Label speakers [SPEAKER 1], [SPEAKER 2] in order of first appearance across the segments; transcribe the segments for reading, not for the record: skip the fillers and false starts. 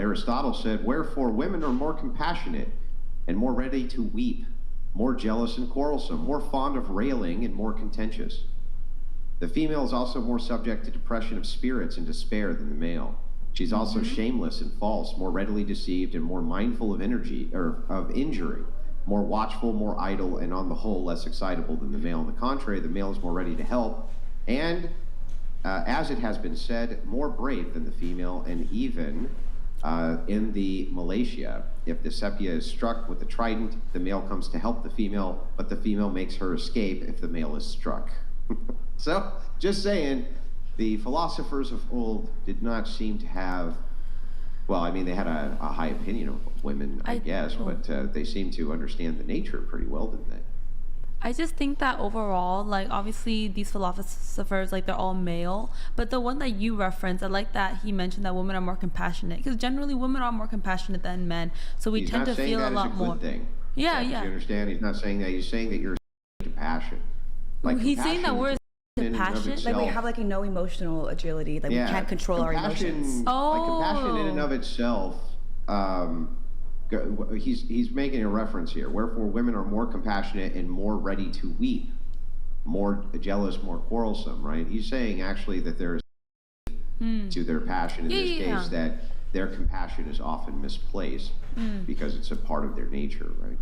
[SPEAKER 1] Aristotle said, "Wherefore women are more compassionate and more ready to weep, more jealous and quarrelsome, more fond of railing and more contentious. The female is also more subject to depression of spirits and despair than the male. She's also shameless and false, more readily deceived and more mindful of injury, more watchful, more idle, and on the whole less excitable than the male. On the contrary, the male is more ready to help, and as it has been said, more brave than the female, and even in the Malatia, if the sepia is struck with the trident, the male comes to help the female, but the female makes her escape if the male is struck." So, just saying, the philosophers of old did not seem to have, well, I mean, they had a high opinion of women, I guess, but they seem to understand the nature pretty well, didn't they?
[SPEAKER 2] I just think that overall, like, obviously these philosophers, like, they're all male, but the one that you referenced, I like that he mentioned that women are more compassionate, because generally women are more compassionate than men, so we tend to feel a lot more.
[SPEAKER 1] He's not saying that is a good thing.
[SPEAKER 2] Yeah.
[SPEAKER 1] You understand? He's not saying that. He's saying that you're compassion.
[SPEAKER 2] Like, he's saying that we're compassion,
[SPEAKER 3] like we have like a no emotional agility, like we can't control our emotions.
[SPEAKER 1] Like compassion in and of itself, he's making a reference here. Wherefore women are more compassionate and more ready to weep, more jealous, more quarrelsome, right? He's saying actually that there is to their passion in this case, that their compassion is often misplaced because it's a part of their nature, right?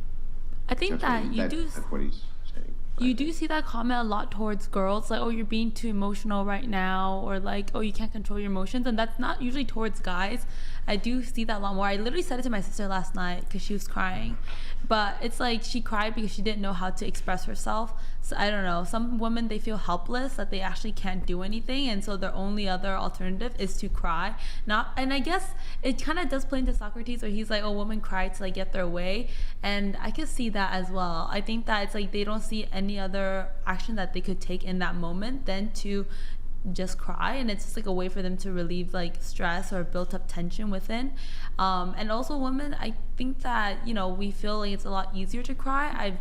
[SPEAKER 2] I think that's
[SPEAKER 1] what he's saying.
[SPEAKER 2] You do see that comment a lot towards girls, like, oh, you're being too emotional right now, or like, oh, you can't control your emotions, and that's not usually towards guys. I do see that a lot more. I literally said it to my sister last night because she was crying, but it's like she cried because she didn't know how to express herself. So I don't know, some women, they feel helpless, that they actually can't do anything, and so their only other alternative is to cry. And I guess it kind of does play into Socrates, where he's like, oh, women cry to like get their way, and I can see that as well. I think that it's like they don't see any other action that they could take in that moment than to just cry, and it's just like a way for them to relieve like stress or built up tension within. And also women, I think that, you know, we feel like it's a lot easier to cry. I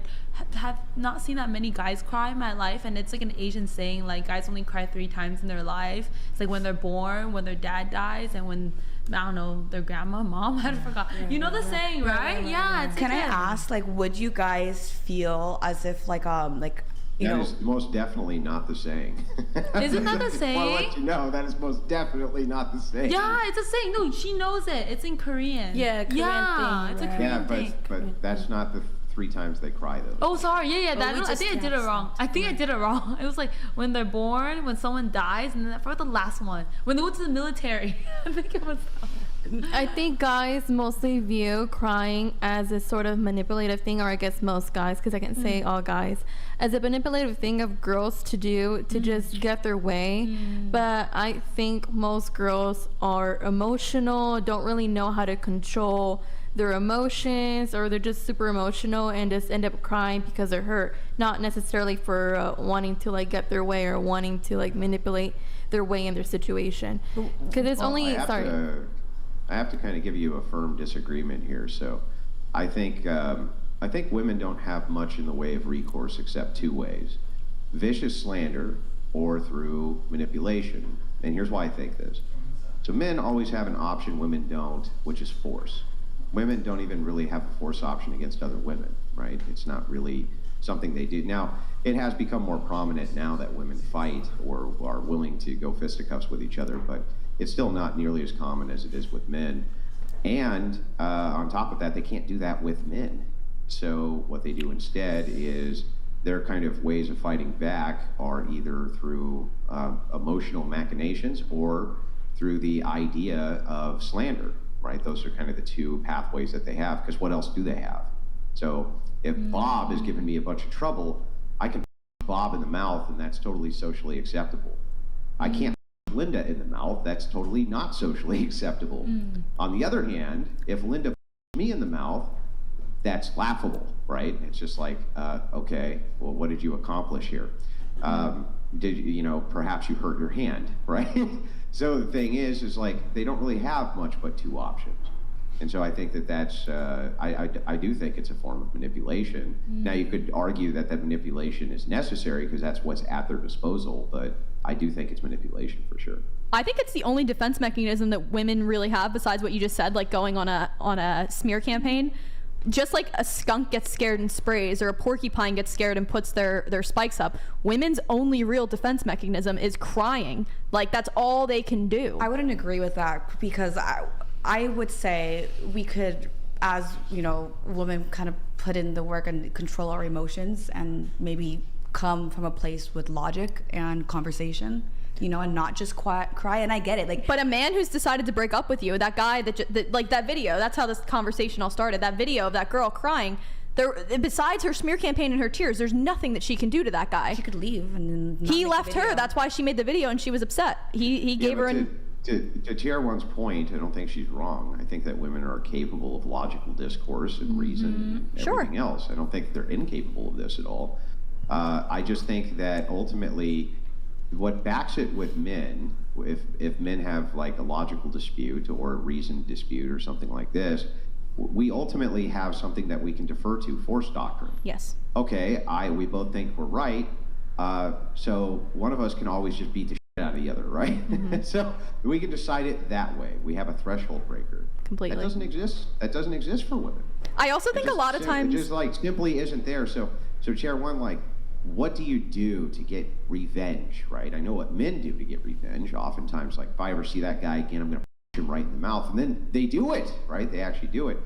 [SPEAKER 2] have not seen that many guys cry in my life, and it's like an Asian saying, like, guys only cry 3 times in their life. It's like when they're born, when their dad dies, and when, I don't know, their grandma, mom, I forgot. You know the saying, right? Yeah. It's
[SPEAKER 3] Can I ask, like, would you guys feel as if like you
[SPEAKER 1] that
[SPEAKER 3] know,
[SPEAKER 1] is most definitely not the saying.
[SPEAKER 2] Isn't that the saying?
[SPEAKER 1] I'll let you know, that is most definitely not the saying.
[SPEAKER 2] Yeah, it's a saying. No, she knows it. It's in Korean.
[SPEAKER 3] Yeah, Korean thing.
[SPEAKER 2] It's a Korean thing.
[SPEAKER 1] But that's not the 3 times they cry, though.
[SPEAKER 2] Oh, sorry. Yeah. I think I did it wrong. It was like when they're born, when someone dies, and then I forgot the last one. When they went to the military. I think it was that one.
[SPEAKER 4] I think guys mostly view crying as a sort of manipulative thing, or I guess most guys, because I can't say all guys, as a manipulative thing of girls to do to just get their way. But I think most girls are emotional, don't really know how to control their emotions, or they're just super emotional and just end up crying because they're hurt, not necessarily for wanting to like get their way or wanting to like manipulate their way in their situation. Because it's
[SPEAKER 1] I have to kind of give you a firm disagreement here. So I think women don't have much in the way of recourse except 2 ways: vicious slander or through manipulation. And here's why I think this. So men always have an option women don't, which is force. Women don't even really have a force option against other women, right? It's not really something they do. Now, it has become more prominent now that women fight or are willing to go fisticuffs with each other, but it's still not nearly as common as it is with men. And on top of that, they can't do that with men. So what they do instead is their kind of ways of fighting back are either through emotional machinations or through the idea of slander, right? Those are kind of the 2 pathways that they have, because what else do they have? So if Bob is giving me a bunch of trouble, I can punch Bob in the mouth, and that's totally socially acceptable. I can't Linda in the mouth, that's totally not socially acceptable. On the other hand, if Linda me in the mouth, that's laughable, right? It's just like, okay, well, what did you accomplish here? Did you know, perhaps you hurt your hand, right? So the thing is like, they don't really have much but 2 options. And so I think that's, I do think it's a form of manipulation. Now you could argue that manipulation is necessary because that's what's at their disposal, but I do think it's manipulation for sure.
[SPEAKER 5] I think it's the only defense mechanism that women really have besides what you just said, like going on a smear campaign. Just like a skunk gets scared and sprays, or a porcupine gets scared and puts their spikes up, women's only real defense mechanism is crying. Like, that's all they can do.
[SPEAKER 3] I wouldn't agree with that, because I would say we could, as you know, women kind of put in the work and control our emotions and maybe come from a place with logic and conversation, you know, and not just cry. And I get it. Like,
[SPEAKER 5] but a man who's decided to break up with you, that guy that like that video, that's how this conversation all started. That video of that girl crying, there, besides her smear campaign and her tears, there's nothing that she can do to that guy.
[SPEAKER 3] she could leave, and then
[SPEAKER 5] He left her. That's why she made the video, and she was upset. He gave her an.
[SPEAKER 1] To Tier One's point, I don't think she's wrong. I think that women are capable of logical discourse and reason and everything else. I don't think they're incapable of this at all. I just think that ultimately, what backs it with men, if men have like a logical dispute or a reasoned dispute or something like this, we ultimately have something that we can defer to, force doctrine.
[SPEAKER 5] Yes.
[SPEAKER 1] Okay, we both think we're right, so one of us can always just beat the shit out of the other, right? So we can decide it that way. We have a threshold breaker.
[SPEAKER 5] Completely.
[SPEAKER 1] That doesn't exist. That doesn't exist for women.
[SPEAKER 5] I also think a lot of times
[SPEAKER 1] it just like simply isn't there. So Chair One, like, what do you do to get revenge, right? I know what men do to get revenge. Oftentimes, like, if I ever see that guy again, I'm going to punch him right in the mouth. And then they do it, right? They actually do it.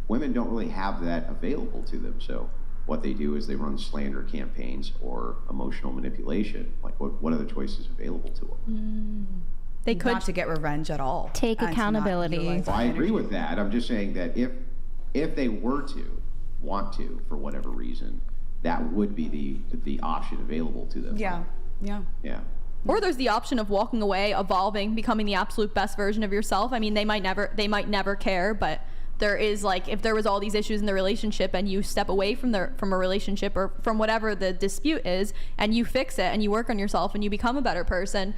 [SPEAKER 1] Women don't really have that available to them. So what they do is they run slander campaigns or emotional manipulation. Like, what are the choices available to them?
[SPEAKER 5] they could
[SPEAKER 3] not to get revenge at all.
[SPEAKER 4] Take
[SPEAKER 3] and to not
[SPEAKER 4] accountability.
[SPEAKER 3] utilize
[SPEAKER 1] Well,
[SPEAKER 3] that
[SPEAKER 1] I agree
[SPEAKER 3] energy.
[SPEAKER 1] with that. I'm just saying that if they were to want to, for whatever reason, that would be the option available to them.
[SPEAKER 3] Yeah.
[SPEAKER 5] Or there's the option of walking away, evolving, becoming the absolute best version of yourself. I mean, they might never care, but there is, like, if there was all these issues in the relationship and you step away from a relationship or from whatever the dispute is, and you fix it and you work on yourself and you become a better person,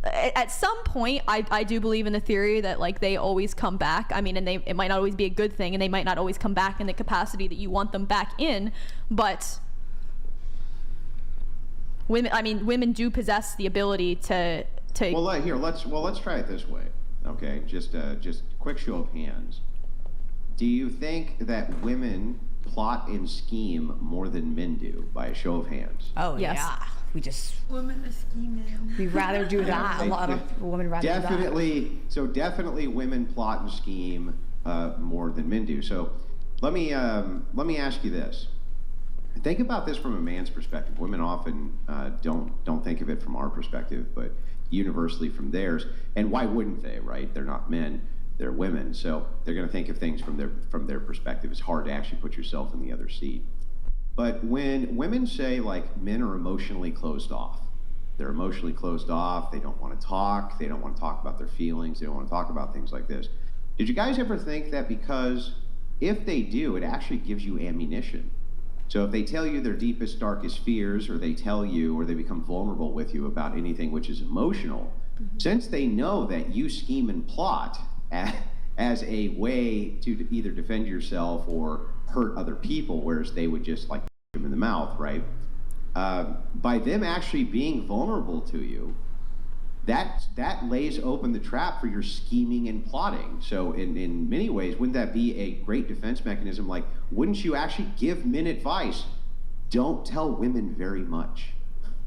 [SPEAKER 5] at some point, I do believe in the theory that, like, they always come back. I mean, and it might not always be a good thing, and they might not always come back in the capacity that you want them back in, but women do possess the ability to
[SPEAKER 1] Well, let's try it this way. Okay, just quick show of hands. Do you think that women plot and scheme more than men do, by a show of hands?
[SPEAKER 3] Oh,
[SPEAKER 5] Yes.
[SPEAKER 3] yeah. We just,
[SPEAKER 2] Women are scheming.
[SPEAKER 3] we rather do that. A lot of women rather do that.
[SPEAKER 1] Definitely women plot and scheme more than men do. So let me ask you this. Think about this from a man's perspective. Women often don't think of it from our perspective, but universally from theirs. And why wouldn't they, right? They're not men, they're women. So they're going to think of things from their perspective. It's hard to actually put yourself in the other seat. But when women say, like, men are emotionally closed off, they're emotionally closed off, they don't want to talk, they don't want to talk about their feelings, they don't want to talk about things like this. Did you guys ever think that because if they do, it actually gives you ammunition? So if they tell you their deepest, darkest fears, or they tell you, or they become vulnerable with you about anything which is emotional, since they know that you scheme and plot as a way to either defend yourself or hurt other people, whereas they would just, like, them in the mouth, right? By them actually being vulnerable to you, that lays open the trap for your scheming and plotting. So in many ways, wouldn't that be a great defense mechanism? Like, wouldn't you actually give men advice? Don't tell women very much,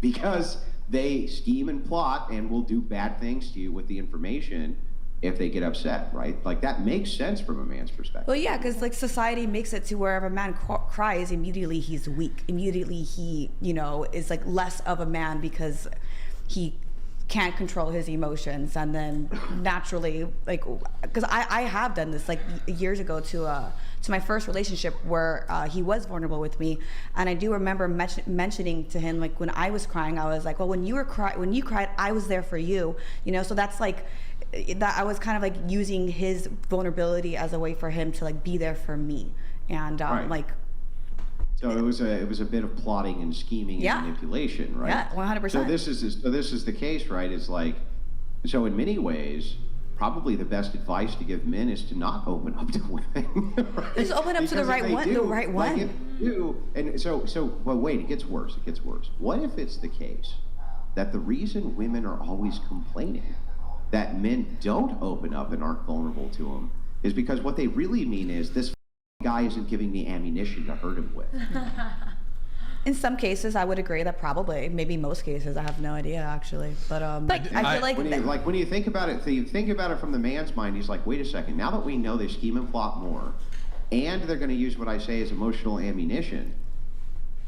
[SPEAKER 1] because they scheme and plot and will do bad things to you with the information if they get upset, right? Like, that makes sense from a man's perspective.
[SPEAKER 3] Well, yeah, because, like, society makes it to where if a man cries, immediately he's weak. Immediately he, you know, is, like, less of a man because he can't control his emotions. And then naturally, like, because I have done this, like, years ago to my first relationship where he was vulnerable with me. And I do remember mentioning to him, like, when I was crying, I was like, well, when you cried, I was there for you, you know? So that's, like, that I was kind of, like, using his vulnerability as a way for him to, like, be there for me. And
[SPEAKER 1] Right.
[SPEAKER 3] like,
[SPEAKER 1] So it was a bit of plotting and scheming
[SPEAKER 3] Yeah.
[SPEAKER 1] and manipulation, right?
[SPEAKER 3] Yeah, 100%.
[SPEAKER 1] So this is the case, right? It's like, so in many ways, probably the best advice to give men is to not open up to women. Right?
[SPEAKER 3] Just open up to the
[SPEAKER 1] Because if
[SPEAKER 3] right
[SPEAKER 1] they
[SPEAKER 3] one- the right
[SPEAKER 1] like,
[SPEAKER 3] one.
[SPEAKER 1] if you do, and so, but wait, it gets worse. What if it's the case that the reason women are always complaining that men don't open up and aren't vulnerable to them is because what they really mean is this guy isn't giving me ammunition to hurt him with.
[SPEAKER 3] In some cases, I would agree that probably, maybe most cases, I have no idea actually, but I feel like
[SPEAKER 1] when you think about it, from the man's mind, he's like, wait a second, now that we know they scheme and plot more, and they're going to use what I say as emotional ammunition,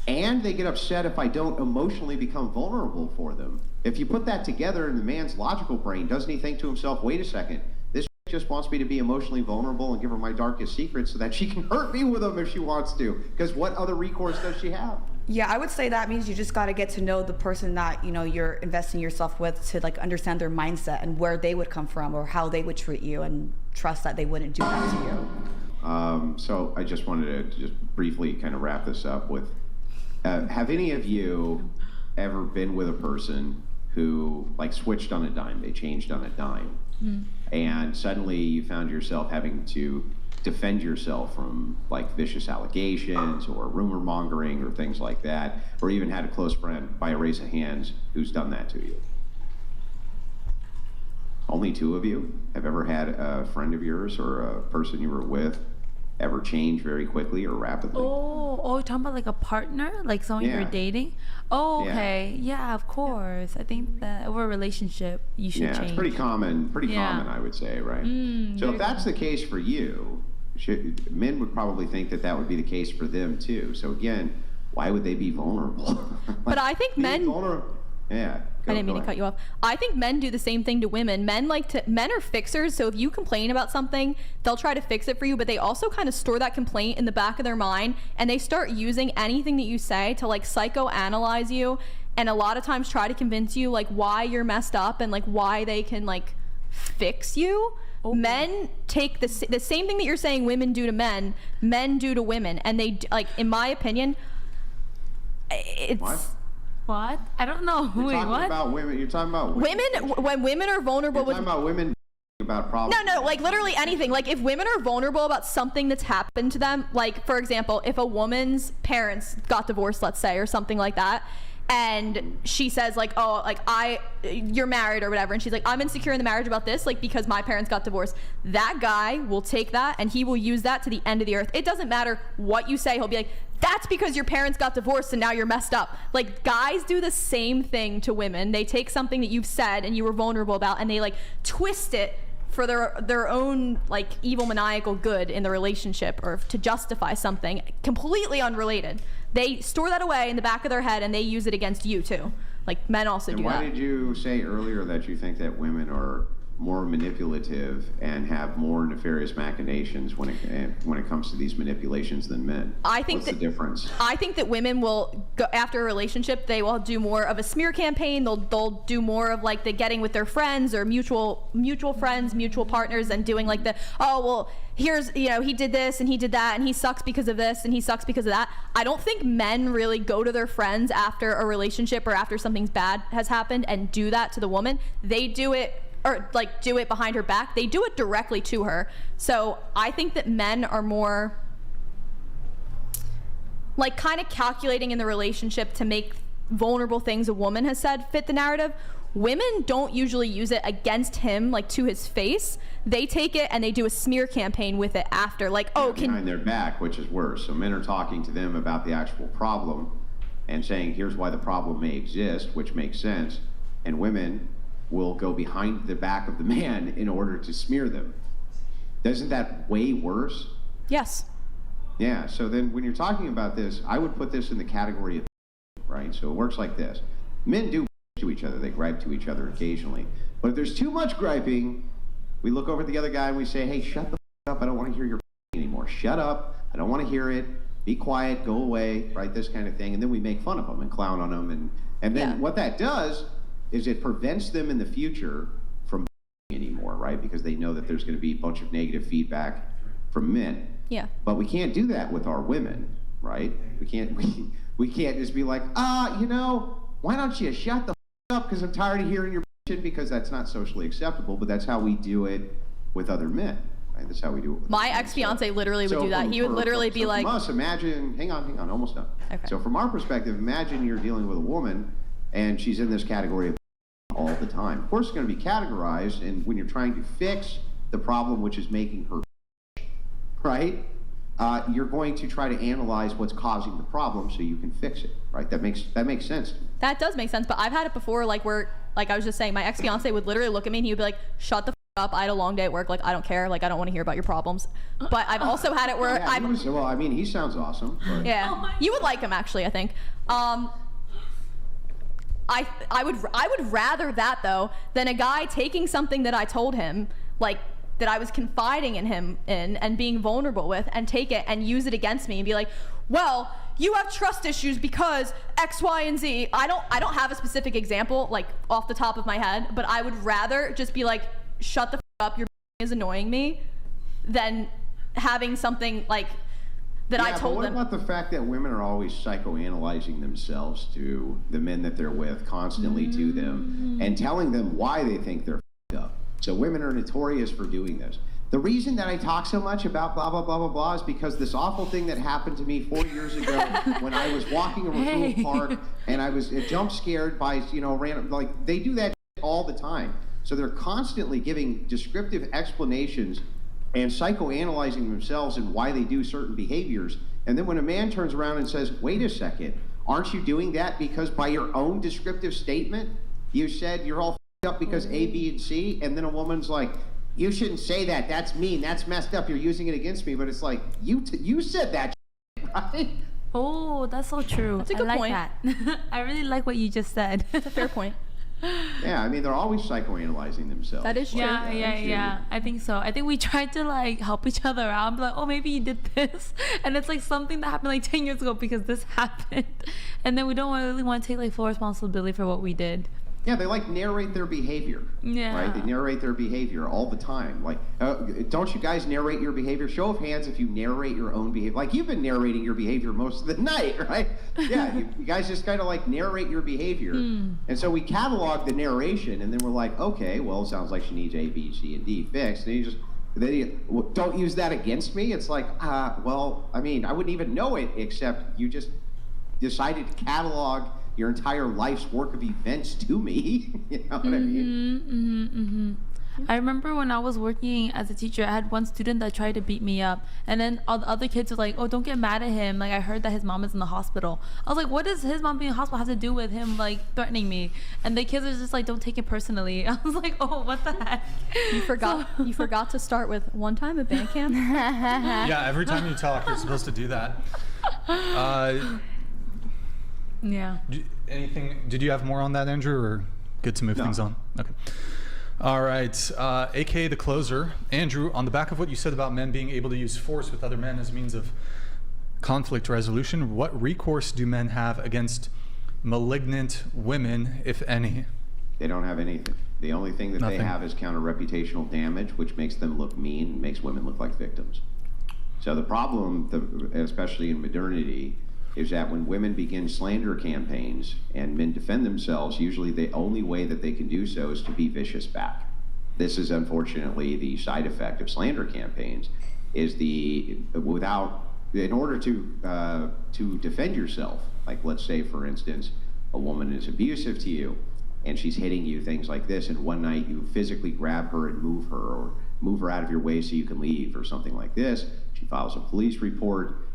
[SPEAKER 1] and they get upset if I don't emotionally become vulnerable for them. If you put that together in the man's logical brain, doesn't he think to himself, wait a second, this just wants me to be emotionally vulnerable and give her my darkest secrets so that she can hurt me with them if she wants to, because what other recourse does she have?
[SPEAKER 3] Yeah, I would say that means you just got to get to know the person that, you know, you're investing yourself with, to like understand their mindset and where they would come from or how they would treat you, and trust that they wouldn't do that to you.
[SPEAKER 1] So I just wanted to just briefly kind of wrap this up with, have any of you ever been with a person who like switched on a dime, they changed on a dime, and suddenly you found yourself having to defend yourself from like vicious allegations or rumor mongering or things like that, or even had a close friend, by a raise of hands, who's done that to you? Only 2 of you have ever had a friend of yours or a person you were with ever change very quickly or rapidly?
[SPEAKER 2] Oh, you're talking about like a partner, like someone you're dating? Oh,
[SPEAKER 1] Yeah.
[SPEAKER 2] okay. Yeah, of course. I think that over a relationship, you should change.
[SPEAKER 1] It's pretty common, I would say, right? So if that's the case for you, men would probably think that that would be the case for them too. So again, why would they be vulnerable?
[SPEAKER 5] But I think men...
[SPEAKER 1] Yeah.
[SPEAKER 5] I didn't mean to cut you off. I think men do the same thing to women. Men are fixers, so if you complain about something, they'll try to fix it for you, but they also kind of store that complaint in the back of their mind, and they start using anything that you say to like psychoanalyze you, and a lot of times try to convince you like why you're messed up and like why they can like fix you. Okay. Men take the same thing that you're saying women do to men do to women, and they, like, in my opinion, it's...
[SPEAKER 2] What? I don't know. Wait, what?
[SPEAKER 1] You're talking about women.
[SPEAKER 5] When women are vulnerable,
[SPEAKER 1] you're talking about women about problems.
[SPEAKER 5] No, like literally anything. Like if women are vulnerable about something that's happened to them, like for example, if a woman's parents got divorced, let's say, or something like that, and she says like, oh, like you're married or whatever, and she's like, I'm insecure in the marriage about this, like because my parents got divorced. That guy will take that and he will use that to the end of the earth. It doesn't matter what you say. He'll be like, that's because your parents got divorced and now you're messed up. Like guys do the same thing to women. They take something that you've said and you were vulnerable about, and they like twist it for their own like evil maniacal good in the relationship, or to justify something completely unrelated. They store that away in the back of their head and they use it against you too. Like men also do that.
[SPEAKER 1] Why did you say earlier that you think that women are more manipulative and have more nefarious machinations when it comes to these manipulations than men? What's the difference?
[SPEAKER 5] I think that women will go after a relationship. They will do more of a smear campaign. They'll do more of like the getting with their friends or mutual friends, mutual partners, and doing like the, oh well, here's, you know, he did this and he did that and he sucks because of this and he sucks because of that. I don't think men really go to their friends after a relationship or after something bad has happened and do that to the woman. They do it, or like do it behind her back. They do it directly to her. So I think that men are more like kind of calculating in the relationship to make vulnerable things a woman has said fit the narrative. Women don't usually use it against him, like to his face. They take it and they do a smear campaign with it after, like, oh,
[SPEAKER 1] behind their back, which is worse. So men are talking to them about the actual problem and saying, here's why the problem may exist, which makes sense. And women will go behind the back of the man in order to smear them. Isn't that way worse?
[SPEAKER 5] Yes.
[SPEAKER 1] Yeah, so then when you're talking about this, I would put this in the category of, right? So it works like this. Men do to each other, they gripe to each other occasionally. But if there's too much griping, we look over at the other guy and we say, hey, shut the up, I don't want to hear your anymore. Shut up, I don't want to hear it. Be quiet, go away, right? This kind of thing. And then we make fun of them and clown on them. And then what that does is it prevents them in the future from anymore, right? Because they know that there's going to be a bunch of negative feedback from men.
[SPEAKER 5] Yeah.
[SPEAKER 1] But we can't do that with our women, right? We can't just be like, you know, why don't you shut the up because I'm tired of hearing your shit, because that's not socially acceptable, but that's how we do it with other men, right? That's how we do it with
[SPEAKER 5] my ex-fiance literally would do that. He would literally be like...
[SPEAKER 1] From us, imagine, hang on, almost done.
[SPEAKER 5] Okay.
[SPEAKER 1] So from our perspective, imagine you're dealing with a woman and she's in this category of all the time. Of course, it's going to be categorized, and when you're trying to fix the problem which is making her right, you're going to try to analyze what's causing the problem so you can fix it, right? That makes sense.
[SPEAKER 5] That does make sense, but I've had it before, like where, like I was just saying, my ex-fiance would literally look at me and he would be like, shut the up, I had a long day at work, like I don't care, like I don't want to hear about your problems. But I've also had it where
[SPEAKER 1] well, I mean, he sounds awesome. But.
[SPEAKER 5] Yeah,
[SPEAKER 2] Oh
[SPEAKER 5] you would like him actually, I think. I would rather that though than a guy taking something that I told him, like that I was confiding in him in and being vulnerable with, and take it and use it against me and be like, well, you have trust issues because X, Y, and Z. I don't have a specific example like off the top of my head, but I would rather just be like, shut the up, your is annoying me, than having something like that I told them.
[SPEAKER 1] What about the fact that women are always psychoanalyzing themselves to the men that they're with, constantly to them, and telling them why they think they're up? So women are notorious for doing this. The reason that I talk so much about blah, blah, blah, blah, blah is because this awful thing that happened to me 4 years ago when I was walking a Recourse park and I was jump scared by, random, like they do that all the time. So they're constantly giving descriptive explanations and psychoanalyzing themselves and why they do certain behaviors. And then when a man turns around and says, wait a second, aren't you doing that because by your own descriptive statement, you said you're all up because A, B, and C, and then a woman's like, you shouldn't say that, that's mean, that's messed up, you're using it against me, but it's like, you said that, right?
[SPEAKER 2] Oh, that's so true.
[SPEAKER 5] That's a good
[SPEAKER 2] I like
[SPEAKER 5] point.
[SPEAKER 2] that. I really like what you just said.
[SPEAKER 5] That's a fair point.
[SPEAKER 1] Yeah, I mean, they're always psychoanalyzing themselves.
[SPEAKER 5] That is true.
[SPEAKER 2] Yeah. I think so. I think we tried to like help each other out. Be like, oh, maybe you did this, and it's like something that happened like 10 years ago because this happened, and then we don't really want to take like full responsibility for what we did.
[SPEAKER 1] Yeah, they like narrate their behavior.
[SPEAKER 2] Yeah.
[SPEAKER 1] Right? They narrate their behavior all the time. Like, don't you guys narrate your behavior? Show of hands if you narrate your own behavior. Like, you've been narrating your behavior most of the night, right? Yeah, you guys just kind of like narrate your behavior. And so we catalog the narration, and then we're like, okay, well, it sounds like she needs A, B, C, and D fixed. And don't use that against me. It's like, well, I mean, I wouldn't even know it except you just decided to catalog your entire life's work of events to me. You know what I mean?
[SPEAKER 2] I remember when I was working as a teacher, I had one student that tried to beat me up, and then all the other kids were like, oh, don't get mad at him, like I heard that his mom is in the hospital. I was like, what does his mom being in the hospital have to do with him like threatening me? And the kids are just like, don't take it personally. I was like, oh, what the heck?
[SPEAKER 5] You forgot to start with one time at band camp.
[SPEAKER 6] Yeah, every time you talk, you're supposed to do that.
[SPEAKER 2] Yeah.
[SPEAKER 6] Did you have more on that, Andrew, or good to move things on? Okay. All right. AKA the closer. Andrew, on the back of what you said about men being able to use force with other men as a means of conflict resolution, what recourse do men have against malignant women, if any?
[SPEAKER 1] They don't have anything. The only thing that they have is counter-reputational damage, which makes them look mean and makes women look like victims. So the problem, especially in modernity, is that when women begin slander campaigns and men defend themselves, usually the only way that they can do so is to be vicious back. This is unfortunately the side effect of slander campaigns, is in order to defend yourself, like let's say for instance, a woman is abusive to you and she's hitting you, things like this, and one night you physically grab her and move her, or move her out of your way so you can leave or something like this. She files a police report.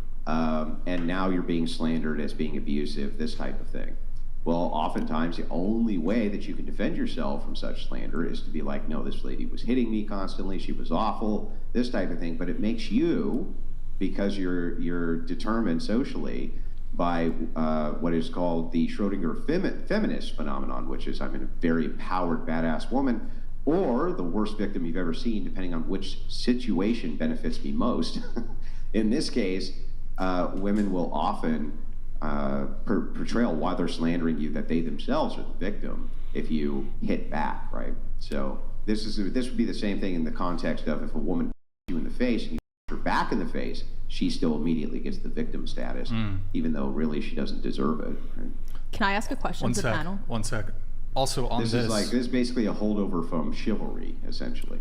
[SPEAKER 1] And now you're being slandered as being abusive, this type of thing. Well, oftentimes the only way that you can defend yourself from such slander is to be like, no, this lady was hitting me constantly, she was awful, this type of thing. But it makes you, because you're determined socially by what is called the Schrodinger feminist phenomenon, which is I'm a very empowered, badass woman, or the worst victim you've ever seen, depending on which situation benefits me most. In this case, women will often portray while they're slandering you that they themselves are the victim if you hit back, right? So this would be the same thing in the context of if a woman punches you in the face and you punch her back in the face, she still immediately gets the victim status, even though really she doesn't deserve it. Right?
[SPEAKER 5] Can I ask a question to the panel?
[SPEAKER 6] 1 sec. Also on
[SPEAKER 1] This is basically a holdover from chivalry, essentially.